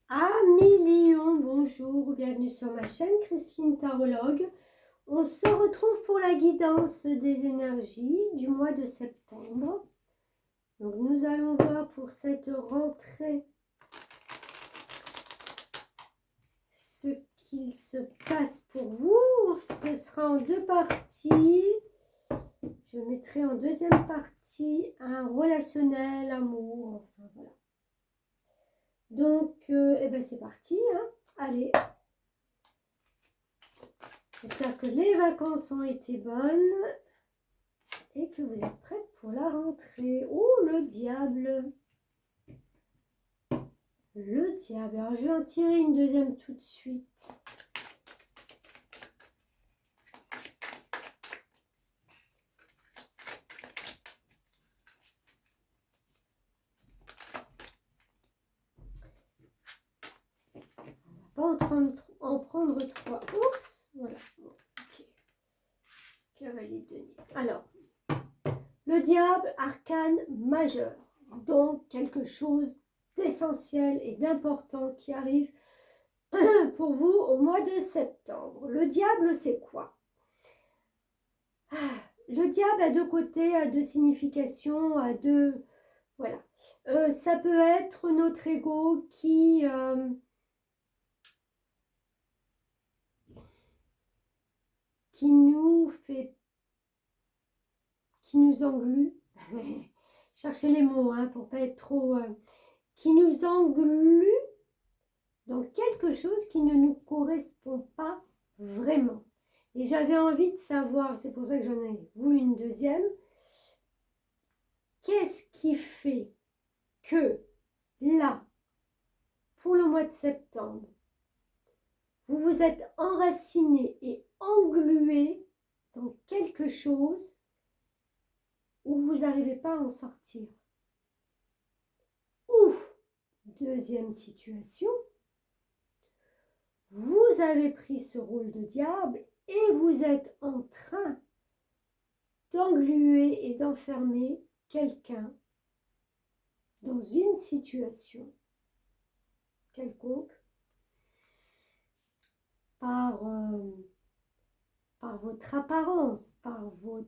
Amis Lion, bonjour, bienvenue sur ma chaîne Christine Tarologue. On se retrouve pour la guidance des énergies du mois de septembre. Donc nous allons voir pour cette rentrée ce qu'il se passe pour vous. Ce sera en deux parties. Je mettrai en deuxième partie un relationnel, amour, enfin voilà. Donc, c'est parti, hein. Allez. J'espère que les vacances ont été bonnes et que vous êtes prêtes pour la rentrée. Oh, le diable! Le diable. Alors, je vais en tirer une deuxième tout de suite. On va pas en prendre trois. Oups! Voilà. Ok. Cavalier de denier. Alors, le diable, arcane majeur. Donc, quelque chose d'essentiel et d'important qui arrive pour vous au mois de septembre. Le diable, c'est quoi? Le diable a deux côtés, a deux significations, a deux... Voilà. Ça peut être notre ego qui nous fait... qui nous englue. Cherchez les mots, hein, pour pas être trop... qui nous englue dans quelque chose qui ne nous correspond pas vraiment. Et j'avais envie de savoir, c'est pour ça que j'en ai voulu une deuxième, qu'est-ce qui fait que là, pour le mois de septembre, vous vous êtes enraciné et englué dans quelque chose où vous n'arrivez pas à en sortir. Ou, deuxième situation, vous avez pris ce rôle de diable et vous êtes en train d'engluer et d'enfermer quelqu'un dans une situation quelconque par votre apparence, par vos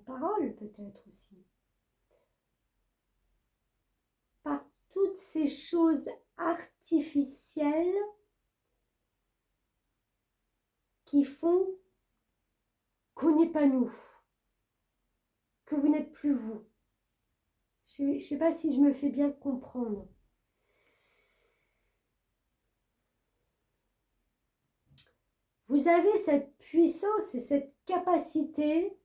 paroles peut-être aussi, par toutes ces choses artificielles qui font qu'on n'est pas nous, que vous n'êtes plus vous. Je ne sais pas si je me fais bien comprendre. Vous avez cette puissance et cette capacité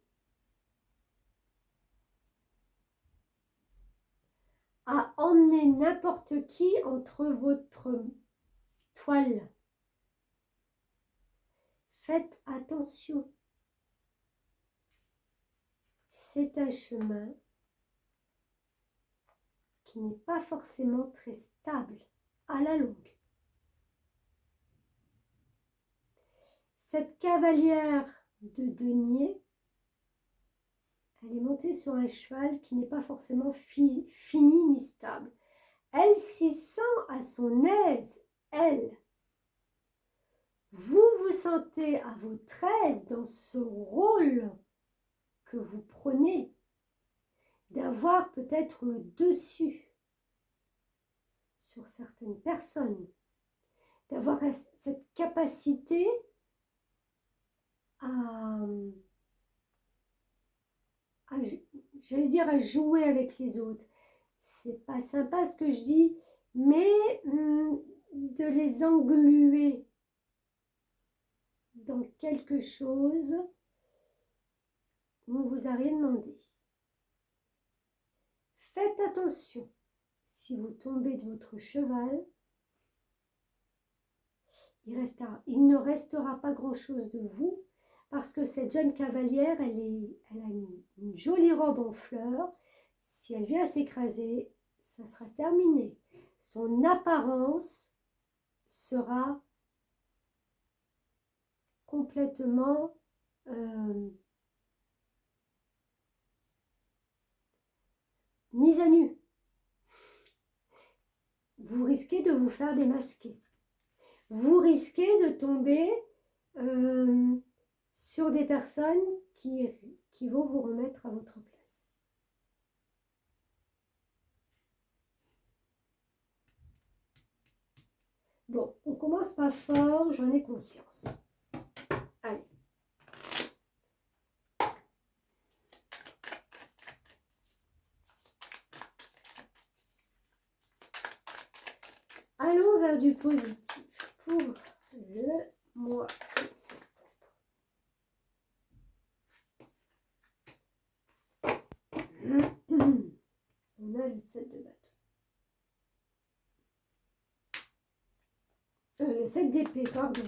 à emmener n'importe qui entre votre toile. Faites attention. C'est un chemin qui n'est pas forcément très stable à la longue. Cette cavalière de denier, elle est montée sur un cheval qui n'est pas forcément fini ni stable. Elle s'y sent à son aise, elle. Vous vous sentez à votre aise dans ce rôle que vous prenez, d'avoir peut-être le dessus sur certaines personnes, d'avoir cette capacité j'allais dire à jouer avec les autres. C'est pas sympa ce que je dis, mais de les engluer dans quelque chose où on vous a rien demandé. Faites attention, si vous tombez de votre cheval, il ne restera pas grand-chose de vous, parce que cette jeune cavalière, elle a une jolie robe en fleurs. Si elle vient s'écraser, ça sera terminé. Son apparence sera complètement mise à nu. vous risquez de vous faire démasquer. Vous risquez de tomber sur des personnes qui vont vous remettre à votre place. Bon, on commence pas fort, j'en ai conscience. Allez. Allons vers du positif pour le mois de septembre. On a le 7 de bâton. Le 7 d'épée, pardon.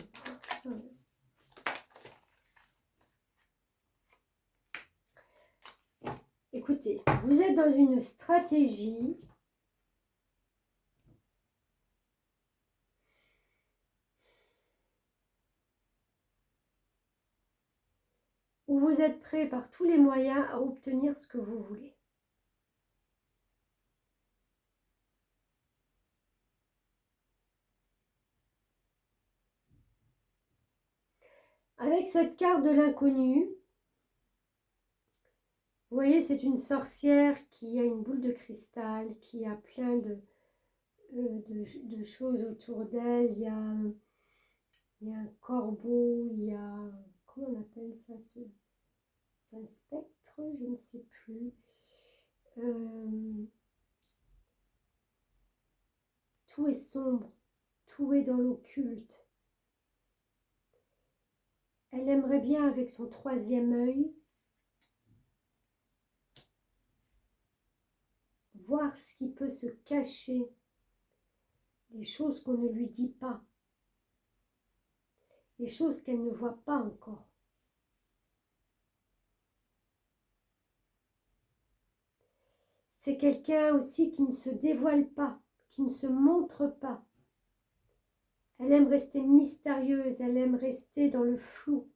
Écoutez, vous êtes dans une stratégie où vous êtes prêt par tous les moyens à obtenir ce que vous voulez. Avec cette carte de l'inconnu, vous voyez, c'est une sorcière qui a une boule de cristal, qui a plein de choses autour d'elle. Il y a un corbeau, il y a, comment on appelle ça, c'est un spectre, je ne sais plus. Tout est sombre, tout est dans l'occulte. Elle aimerait bien, avec son troisième œil, voir ce qui peut se cacher, les choses qu'on ne lui dit pas, les choses qu'elle ne voit pas encore. C'est quelqu'un aussi qui ne se dévoile pas, qui ne se montre pas. Elle aime rester mystérieuse, elle aime rester dans le flou.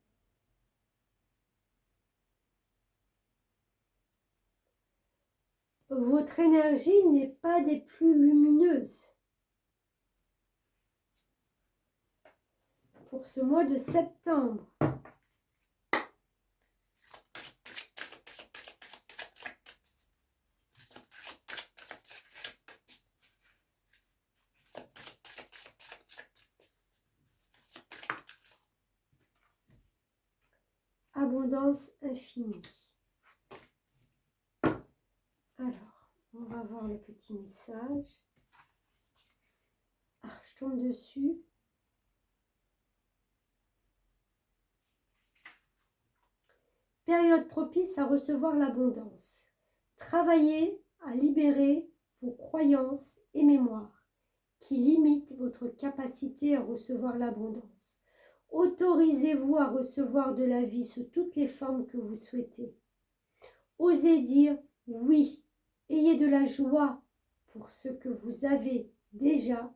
Votre énergie n'est pas des plus lumineuses pour ce mois de septembre. Abondance infinie. Alors, on va voir le petit message. Ah, je tombe dessus. Période propice à recevoir l'abondance. Travaillez à libérer vos croyances et mémoires qui limitent votre capacité à recevoir l'abondance. Autorisez-vous à recevoir de la vie sous toutes les formes que vous souhaitez. Osez dire oui. Ayez de la joie pour ce que vous avez déjà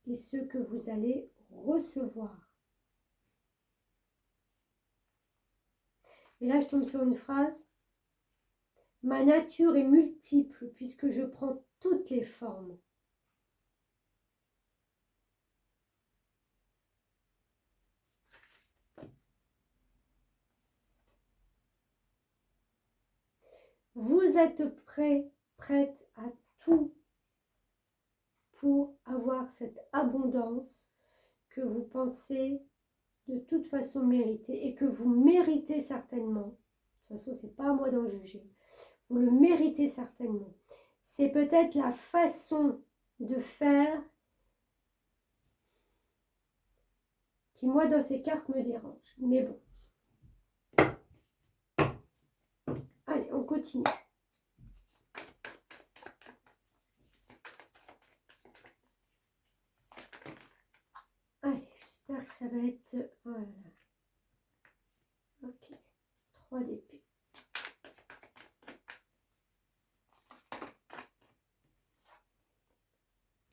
et ce que vous allez recevoir. Et là, je tombe sur une phrase. Ma nature est multiple puisque je prends toutes les formes. Vous êtes prête à tout pour avoir cette abondance que vous pensez de toute façon mériter et que vous méritez certainement. De toute façon, ce n'est pas à moi d'en juger. Vous le méritez certainement. C'est peut-être la façon de faire qui, moi, dans ces cartes, me dérange. Mais bon. Allez, on continue. Allez, j'espère que ça va être... Voilà. Ok. 3 d'épée.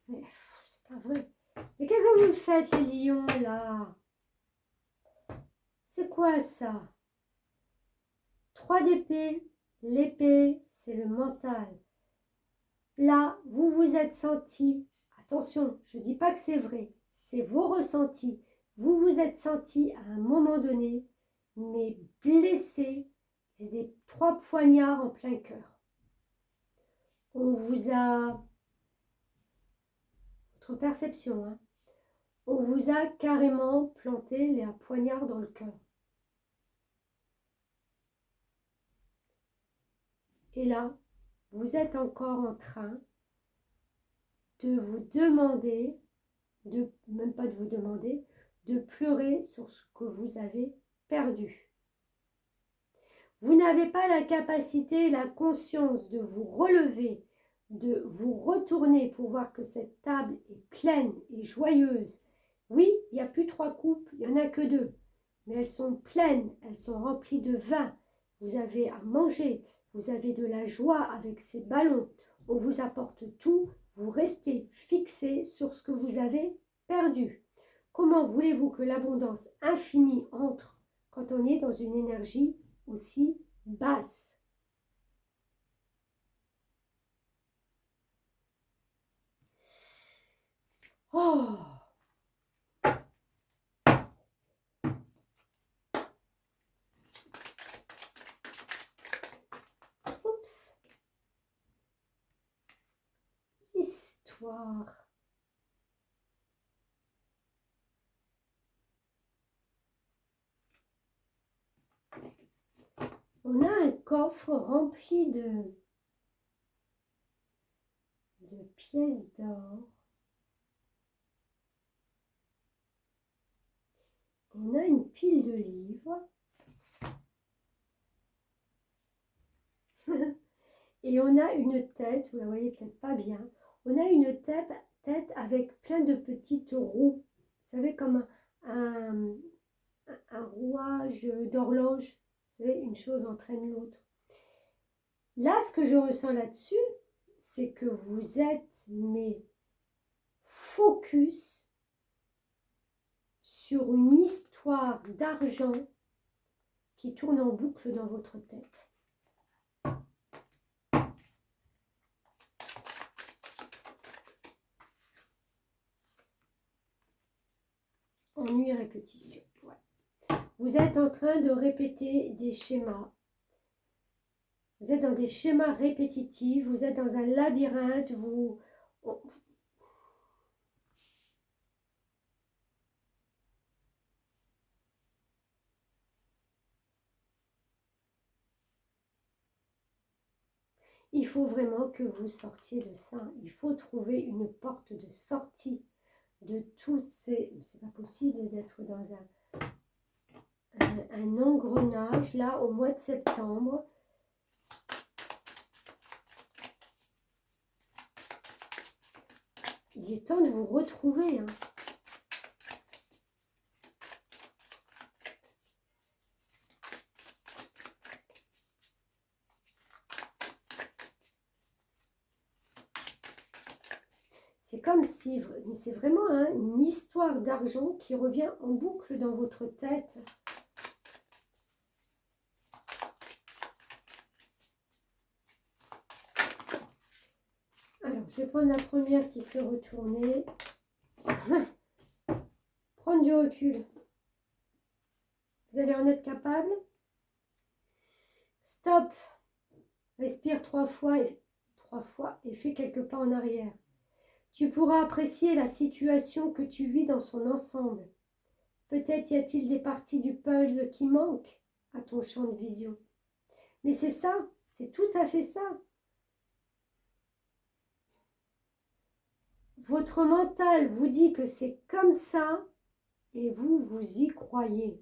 Mais c'est pas vrai. Mais qu'est-ce que vous faites, les lions, là? C'est quoi ça? 3 d'épée. L'épée, c'est le mental. Là, vous vous êtes senti à Attention, je ne dis pas que c'est vrai, c'est vos ressentis. Vous vous êtes senti à un moment donné, mais blessé, c'est des 3 poignards en plein cœur. On vous a, votre perception, hein, on vous a carrément planté les poignards dans le cœur. Et là, vous êtes encore en train de vous demander, même pas de vous demander, de pleurer sur ce que vous avez perdu. Vous n'avez pas la capacité, la conscience de vous relever, de vous retourner pour voir que cette table est pleine et joyeuse. Oui, il n'y a plus 3 coupes, il n'y en a que 2. Mais elles sont pleines, elles sont remplies de vin. Vous avez à manger, vous avez de la joie avec ces ballons. On vous apporte tout, vous restez fixé sur ce que vous avez perdu. Comment voulez-vous que l'abondance infinie entre quand on est dans une énergie aussi basse? Oh! Oups! Histoire. On a un coffre rempli de pièces d'or. On a une pile de livres. Et on a une tête, vous la voyez peut-être pas bien, on a une tête avec plein de petites roues. Vous savez, comme un rouage d'horloge. Vous savez, une chose entraîne l'autre. Là, ce que je ressens là-dessus, c'est que vous êtes, mais focus sur une histoire d'argent qui tourne en boucle dans votre tête. Ennui et répétition. Ouais. Vous êtes en train de répéter des schémas. Vous êtes dans des schémas répétitifs. Vous êtes dans un labyrinthe. Il faut vraiment que vous sortiez de ça. Il faut trouver une porte de sortie de toutes ces... C'est pas possible d'être dans un engrenage, là, au mois de septembre. Il est temps de vous retrouver, hein. C'est comme si, c'est vraiment hein, une histoire d'argent qui revient en boucle dans votre tête. Alors, je vais prendre la première qui se retournait. Prendre du recul. Vous allez en être capable. Stop. Respire 3 fois et fais quelques pas en arrière. Tu pourras apprécier la situation que tu vis dans son ensemble. Peut-être y a-t-il des parties du puzzle qui manquent à ton champ de vision. Mais c'est ça, c'est tout à fait ça. Votre mental vous dit que c'est comme ça et vous, vous y croyez.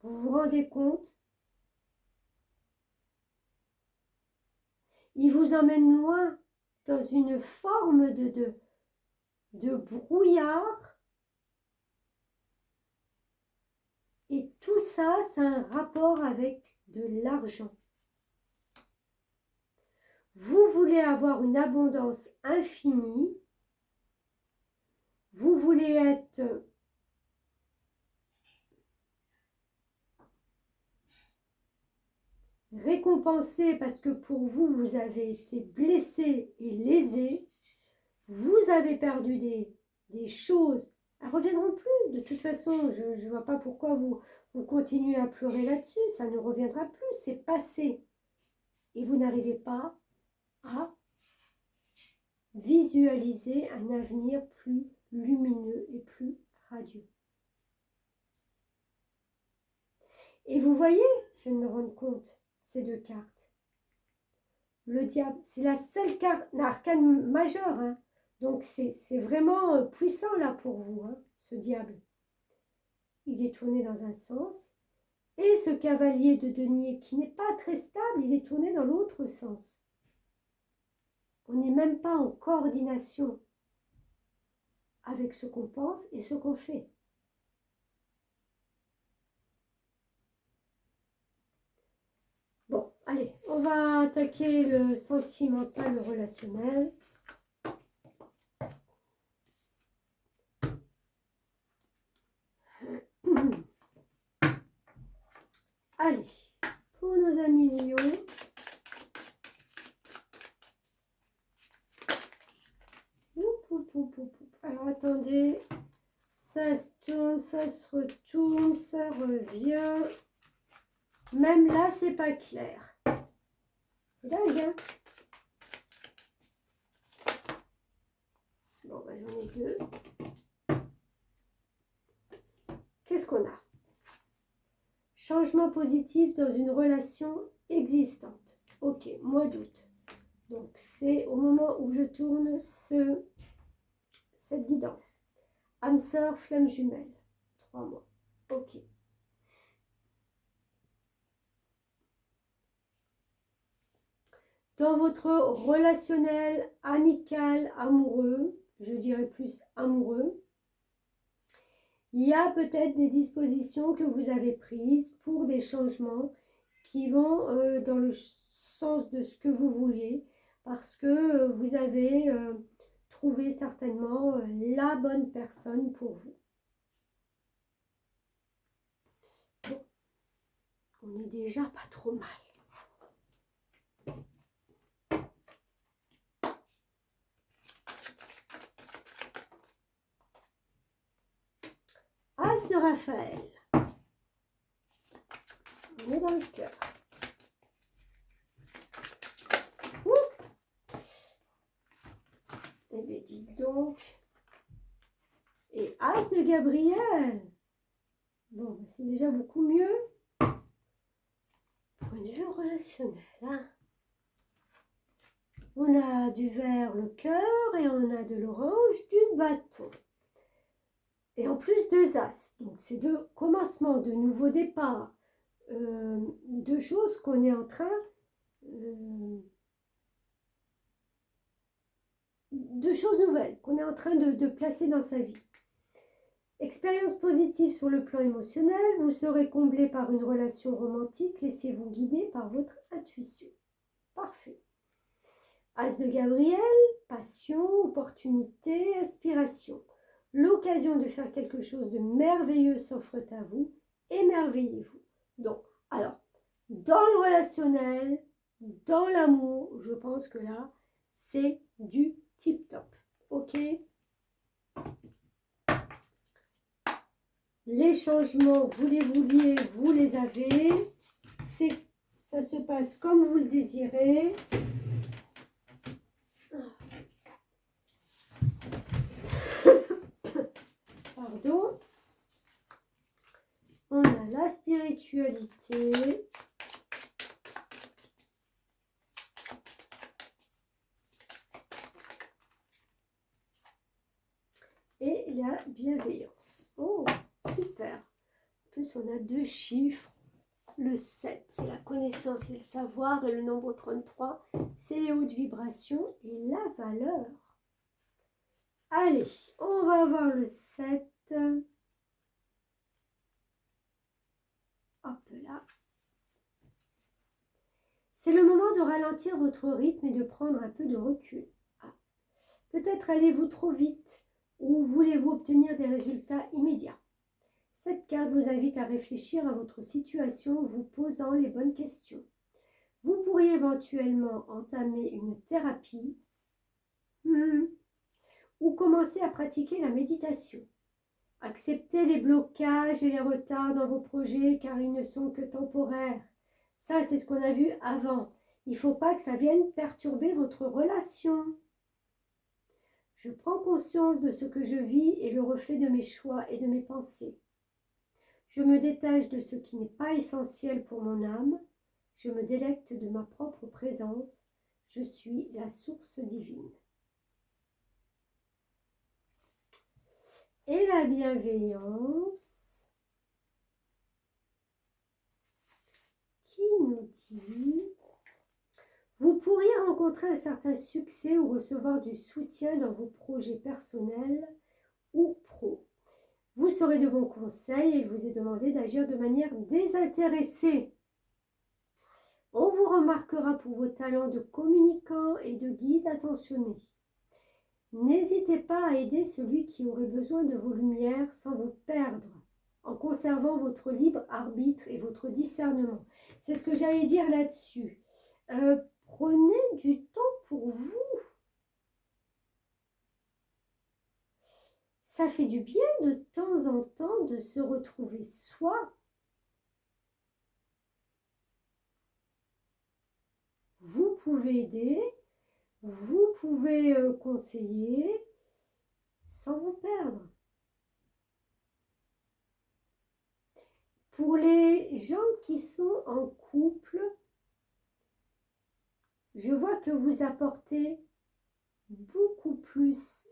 Vous vous rendez compte? Il vous emmène loin dans une forme de brouillard. Et tout ça, c'est un rapport avec de l'argent. Vous voulez avoir une abondance infinie. Vous voulez être récompensé parce que pour vous, vous avez été blessé et lésé. vous avez perdu des choses, elles ne reviendront plus. De toute façon, je ne vois pas pourquoi vous continuez à pleurer là-dessus, ça ne reviendra plus, c'est passé. Et vous n'arrivez pas à visualiser un avenir plus lumineux et plus radieux. Et vous voyez, je viens de me rendre compte, ces deux cartes. Le diable, c'est la seule carte d'arcane majeure. Hein. Donc c'est vraiment puissant là pour vous, hein, ce diable. Il est tourné dans un sens. Et ce cavalier de denier qui n'est pas très stable, il est tourné dans l'autre sens. On n'est même pas en coordination avec ce qu'on pense et ce qu'on fait. Bon, allez, on va attaquer le sentimental, le relationnel. Allez, pour nos amis lions, alors attendez, ça se tourne, ça se retourne, ça revient. Même là, c'est pas clair. C'est dingue, hein? Bon, bah, j'en ai deux. Qu'est-ce qu'on a? Changement positif dans une relation existante. Ok, mois d'août. Donc, c'est au moment où je tourne cette guidance. Âme sœur, flamme jumelle. 3 mois. Ok. Dans votre relationnel amical, amoureux, je dirais plus amoureux, il y a peut-être des dispositions que vous avez prises pour des changements qui vont dans le sens de ce que vous vouliez, parce que vous avez trouvé certainement la bonne personne pour vous. Bon, on est déjà pas trop mal. As de Raphaël. On est dans le cœur. Eh bien, dis donc. Et As de Gabriel. Bon, c'est déjà beaucoup mieux. Point de vue relationnel. Hein. On a du vert, le cœur, et on a de l'orange, du bâton. Et en plus deux As. Donc, c'est deux commencements, de nouveaux départs. Deux choses qu'on est en train de choses nouvelles qu'on est en train de placer dans sa vie. Expérience positive sur le plan émotionnel, vous serez comblé par une relation romantique, laissez-vous guider par votre intuition. Parfait. As de Gabriel, passion, opportunité, aspiration. L'occasion de faire quelque chose de merveilleux s'offre à vous, émerveillez-vous. Donc, alors, dans le relationnel, dans l'amour, je pense que là, c'est du tip-top. Ok? Les changements, vous les vouliez, vous les avez. Ça se passe comme vous le désirez. Pardon. On a la spiritualité. Et la bienveillance. Oh, super. En plus, on a deux chiffres. Le 7, c'est la connaissance et le savoir. Et le nombre 33, c'est les hautes vibrations et la valeur. Allez, on va voir le 7. Hop là. C'est le moment de ralentir votre rythme et de prendre un peu de recul. Ah. Peut-être allez-vous trop vite ou voulez-vous obtenir des résultats immédiats. Cette carte vous invite à réfléchir à votre situation en vous posant les bonnes questions. Vous pourriez éventuellement entamer une thérapie ou commencez à pratiquer la méditation. Acceptez les blocages et les retards dans vos projets car ils ne sont que temporaires. Ça, c'est ce qu'on a vu avant. Il ne faut pas que ça vienne perturber votre relation. Je prends conscience de ce que je vis et le reflet de mes choix et de mes pensées. Je me détache de ce qui n'est pas essentiel pour mon âme. Je me délecte de ma propre présence. Je suis la source divine. Et la bienveillance qui nous dit: vous pourriez rencontrer un certain succès ou recevoir du soutien dans vos projets personnels ou pro. Vous saurez de bons conseils et il vous est demandé d'agir de manière désintéressée. On vous remarquera pour vos talents de communicant et de guide attentionné. N'hésitez pas à aider celui qui aurait besoin de vos lumières sans vous perdre, en conservant votre libre arbitre et votre discernement. C'est ce que j'allais dire là-dessus. Prenez du temps pour vous. Ça fait du bien de temps en temps de se retrouver soi. Vous pouvez aider, vous pouvez conseiller sans vous perdre. Pour les gens qui sont en couple, je vois que vous apportez beaucoup plus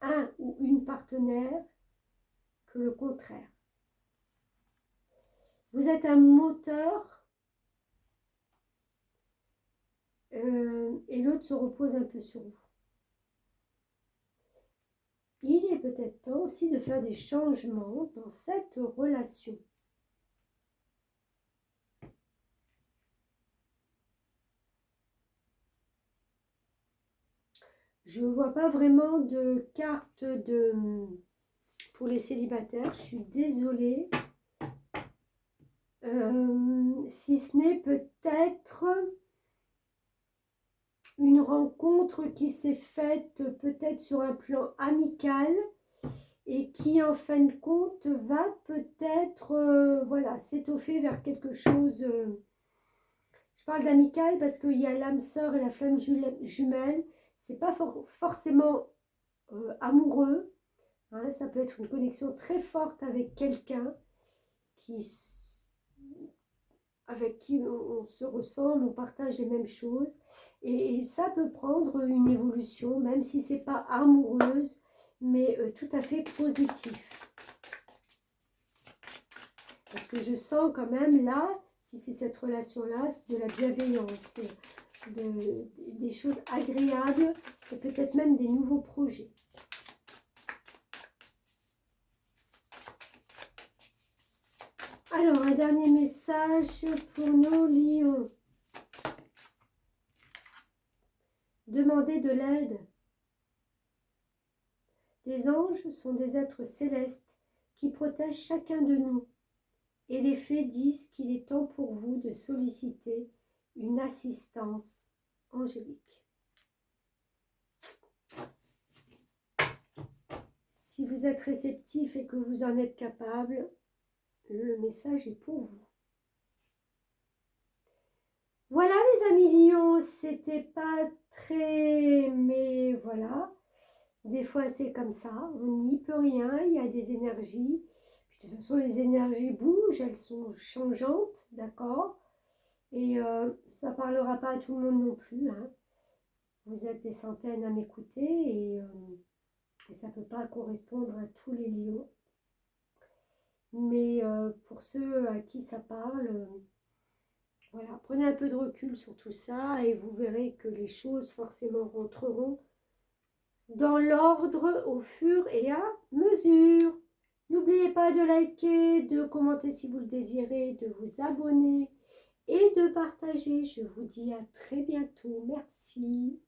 un ou une partenaire que le contraire. Vous êtes un moteur et l'autre se repose un peu sur vous. Il est peut-être temps aussi de faire des changements dans cette relation. Je ne vois pas vraiment de carte pour les célibataires. Je suis désolée. Si ce n'est peut-être une rencontre qui s'est faite peut-être sur un plan amical et qui en fin de compte va peut-être voilà, s'étoffer vers quelque chose. Je parle d'amical parce qu'il y a l'âme sœur et la flamme jumelle. C'est pas forcément amoureux. Hein, ça peut être une connexion très forte avec quelqu'un avec qui on se ressemble, on partage les mêmes choses. Et ça peut prendre une évolution, même si ce n'est pas amoureuse, mais tout à fait positif. Parce que je sens quand même là, si c'est cette relation-là, de la bienveillance, des choses agréables et peut-être même des nouveaux projets. Alors, un dernier message pour nos lions. Demandez de l'aide. Les anges sont des êtres célestes qui protègent chacun de nous. Et les fées disent qu'il est temps pour vous de solliciter une assistance angélique. Si vous êtes réceptif et que vous en êtes capable, le message est pour vous. Voilà les amis lions, c'était pas très... mais voilà, des fois c'est comme ça, on n'y peut rien, il y a des énergies. Puis, de toute façon les énergies bougent, elles sont changeantes, d'accord? Et ça parlera pas à tout le monde non plus. Hein. Vous êtes des centaines à m'écouter et ça ne peut pas correspondre à tous les lions. Mais pour ceux à qui ça parle, voilà, prenez un peu de recul sur tout ça et vous verrez que les choses forcément rentreront dans l'ordre au fur et à mesure. N'oubliez pas de liker, de commenter si vous le désirez, de vous abonner et de partager. Je vous dis à très bientôt. Merci.